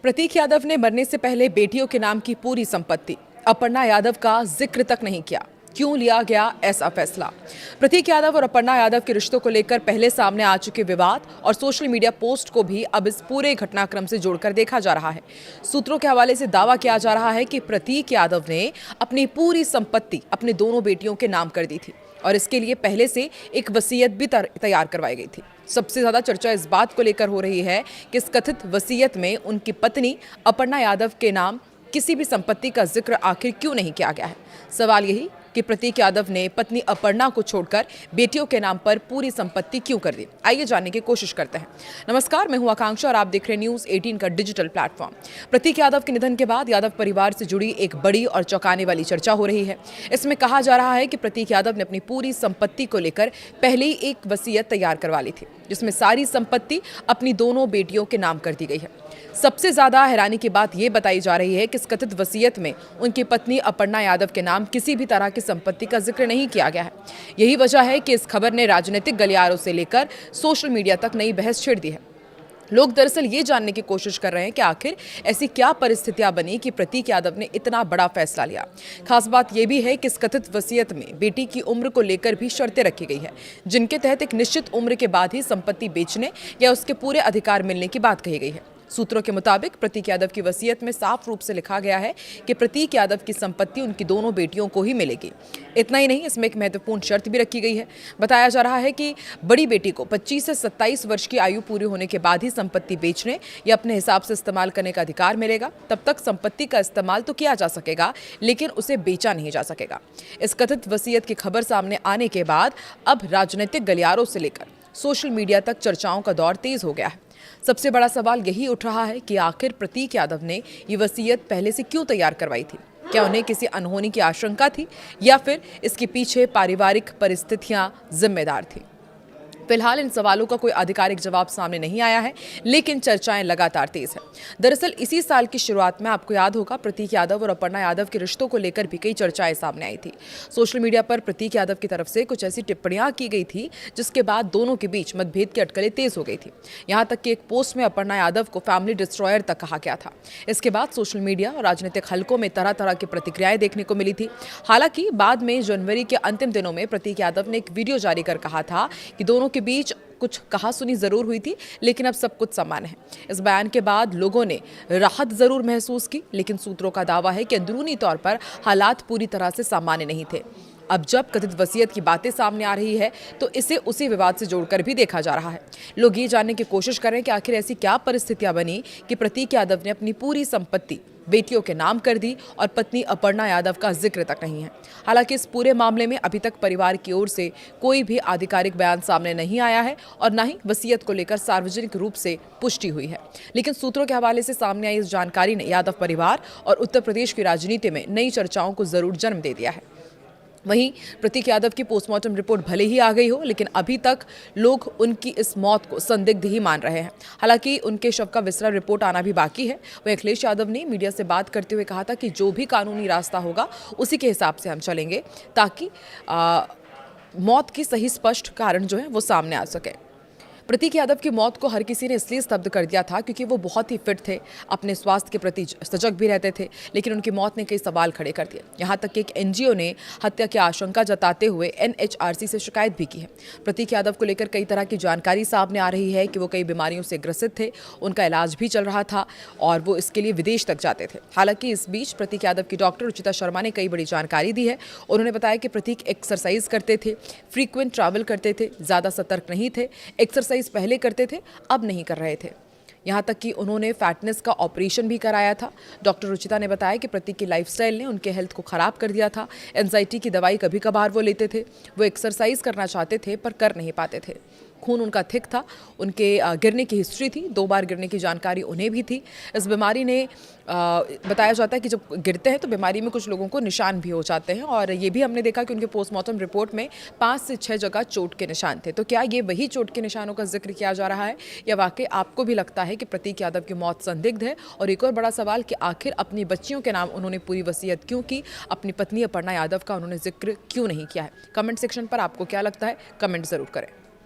प्रतीक यादव ने मरने से पहले बेटियों के नाम की पूरी संपत्ति अपर्णा यादव का जिक्र तक नहीं किया। क्यों लिया गया ऐसा फैसला? प्रतीक यादव और अपर्णा यादव के रिश्तों को लेकर पहले सामने आ चुके विवाद और सोशल मीडिया पोस्ट को भी अब इस पूरे घटनाक्रम से जोड़कर देखा जा रहा है। सूत्रों के हवाले से दावा किया जा रहा है कि प्रतीक यादव ने अपनी पूरी संपत्ति अपने दोनों बेटियों के नाम कर दी थी और इसके लिए पहले से एक वसीयत भी तैयार करवाई गई थी। सबसे ज्यादा चर्चा इस बात को लेकर हो रही है कि इस कथित वसीयत में उनकी पत्नी अपर्णा यादव के नाम किसी भी संपत्ति का जिक्र आखिर क्यों नहीं किया गया है। सवाल यही कि प्रतीक यादव ने पत्नी अपर्णा को छोड़कर बेटियों के नाम पर पूरी संपत्ति क्यों कर दी। आइए जानने की कोशिश करते हैं। नमस्कार, मैं हूं आकांक्षा और आप देख रहे हैं न्यूज़ 18 का डिजिटल प्लेटफॉर्म। प्रतीक यादव के निधन के बाद यादव परिवार से जुड़ी एक बड़ी और चौंकाने वाली चर्चा हो रही है। इसमें कहा जा रहा है कि प्रतीक यादव ने अपनी पूरी संपत्ति को लेकर पहले ही एक वसीयत तैयार करवा ली थी, जिसमें सारी संपत्ति अपनी दोनों बेटियों के नाम कर दी गई है। सबसे ज्यादा हैरानी की बात यह बताई जा रही है कि इस कथित वसीयत में उनकी पत्नी अपर्णा यादव के नाम किसी भी तरह की संपत्ति का जिक्र नहीं किया गया है। यही वजह है कि इस खबर ने राजनीतिक गलियारों से लेकर सोशल मीडिया तक नई बहस छेड़ दी है। लोग दरअसल ये जानने की कोशिश कर रहे हैं कि आखिर ऐसी क्या परिस्थितियां बनी कि प्रतीक यादव ने इतना बड़ा फैसला लिया। खास बात यह भी है कि इस कथित वसीयत में बेटी की उम्र को लेकर भी शर्तें रखी गई है, जिनके तहत एक निश्चित उम्र के बाद ही संपत्ति बेचने या उसके पूरे अधिकार मिलने की बात कही गई है। सूत्रों के मुताबिक प्रतीक यादव की वसीयत में साफ रूप से लिखा गया है कि प्रतीक यादव की संपत्ति उनकी दोनों बेटियों को ही मिलेगी। इतना ही नहीं, इसमें एक महत्वपूर्ण शर्त भी रखी गई है। बताया जा रहा है कि बड़ी बेटी को 25 से 27 वर्ष की आयु पूरी होने के बाद ही संपत्ति बेचने या अपने हिसाब से इस्तेमाल करने का अधिकार मिलेगा। तब तक संपत्ति का इस्तेमाल तो किया जा सकेगा, लेकिन उसे बेचा नहीं जा सकेगा। इस कथित वसीयत की खबर सामने आने के बाद अब राजनीतिक गलियारों से लेकर सोशल मीडिया तक चर्चाओं का दौर तेज हो गया है। सबसे बड़ा सवाल यही उठ रहा है कि आखिर प्रतीक यादव ने ये वसीयत पहले से क्यों तैयार करवाई थी? क्या उन्हें किसी अनहोनी की आशंका थी या फिर इसके पीछे पारिवारिक परिस्थितियां जिम्मेदार थी? फिलहाल इन सवालों का कोई आधिकारिक जवाब सामने नहीं आया है, लेकिन चर्चाएं लगातार तेज है। दरअसल इसी साल की शुरुआत में आपको याद होगा, प्रतीक यादव और अपर्णा यादव के रिश्तों को लेकर भी कई चर्चाएं सामने आई थी। सोशल मीडिया पर प्रतीक यादव की तरफ से कुछ ऐसी टिप्पणियां की गई थी जिसके बाद दोनों के बीच मतभेद की अटकलें तेज हो गई थी। यहां तक कि एक पोस्ट में अपर्णा यादव को फैमिली डिस्ट्रॉयर तक कहा गया था। इसके बाद सोशल मीडिया और राजनीतिक हलकों में तरह तरह की प्रतिक्रियाएं देखने को मिली थी। हालांकि बाद में जनवरी के अंतिम दिनों में प्रतीक यादव ने एक वीडियो जारी कर कहा था कि दोनों के बीच कुछ कहासुनी जरूर हुई थी, लेकिन अब सब कुछ सामान्य है। इस बयान के बाद लोगों ने राहत जरूर महसूस की, लेकिन सूत्रों का दावा है कि अंदरूनी तौर पर हालात पूरी तरह से सामान्य नहीं थे। अब जब कथित वसीयत की बातें सामने आ रही है तो इसे उसी विवाद से जोड़कर भी देखा जा रहा है। लोग ये जानने की कोशिश कर रहे हैं कि आखिर ऐसी क्या परिस्थितियां बनी कि प्रतीक यादव ने अपनी पूरी संपत्ति बेटियों के नाम कर दी और पत्नी अपर्णा यादव का जिक्र तक नहीं है। हालांकि इस पूरे मामले में अभी तक परिवार की ओर से कोई भी आधिकारिक बयान सामने नहीं आया है और न ही वसीयत को लेकर सार्वजनिक रूप से पुष्टि हुई है। लेकिन सूत्रों के हवाले से सामने आई इस जानकारी ने यादव परिवार और उत्तर प्रदेश की राजनीति में नई चर्चाओं को जरूर जन्म दे दिया है। वहीं प्रतीक यादव की पोस्टमार्टम रिपोर्ट भले ही आ गई हो, लेकिन अभी तक लोग उनकी इस मौत को संदिग्ध ही मान रहे हैं। हालांकि उनके शव का विसरा रिपोर्ट आना भी बाकी है। वहीं अखिलेश यादव ने मीडिया से बात करते हुए कहा था कि जो भी कानूनी रास्ता होगा उसी के हिसाब से हम चलेंगे, ताकि मौत की सही स्पष्ट कारण जो है वो सामने आ सके। प्रतीक यादव की मौत को हर किसी ने इसलिए स्तब्ध कर दिया था क्योंकि वो बहुत ही फिट थे, अपने स्वास्थ्य के प्रति सजग भी रहते थे, लेकिन उनकी मौत ने कई सवाल खड़े कर दिए। यहाँ तक कि एक एनजीओ ने हत्या की आशंका जताते हुए एनएचआरसी से शिकायत भी की है। प्रतीक यादव को लेकर कई तरह की जानकारी सामने आ रही है कि वो कई बीमारियों से ग्रसित थे, उनका इलाज भी चल रहा था और वो इसके लिए विदेश तक जाते थे। हालांकि इस बीच प्रतीक यादव की डॉक्टर रुचिता शर्मा ने कई बड़ी जानकारी दी है। उन्होंने बताया कि प्रतीक एक्सरसाइज करते थे, फ्रीक्वेंट ट्रैवल करते थे, ज़्यादा सतर्क नहीं थे, एक्सरसाइज पहले करते थे, अब नहीं कर रहे थे। यहां तक कि उन्होंने फैटनेस का ऑपरेशन भी कराया था। डॉक्टर रुचिता ने बताया कि प्रतीक की लाइफस्टाइल ने उनके हेल्थ को खराब कर दिया था। एंजाइटी की दवाई कभी कभार वो लेते थे। वो एक्सरसाइज करना चाहते थे पर कर नहीं पाते थे। खून उनका थिक था, उनके गिरने की हिस्ट्री थी, 2 बार गिरने की जानकारी उन्हें भी थी। इस बीमारी ने बताया जाता है कि जब गिरते हैं तो बीमारी में कुछ लोगों को निशान भी हो जाते हैं और ये भी हमने देखा कि उनके पोस्टमार्टम रिपोर्ट में 5 से 6 जगह चोट के निशान थे। तो क्या ये वही चोट के निशानों का जिक्र किया जा रहा है या वाकई आपको भी लगता है कि प्रतीक यादव की मौत संदिग्ध है? और एक और बड़ा सवाल कि आखिर अपनी बच्चियों के नाम उन्होंने पूरी वसीयत क्यों की, अपनी पत्नी अपर्णा यादव का उन्होंने जिक्र क्यों नहीं किया है? कमेंट सेक्शन पर आपको क्या लगता है, कमेंट जरूर करें।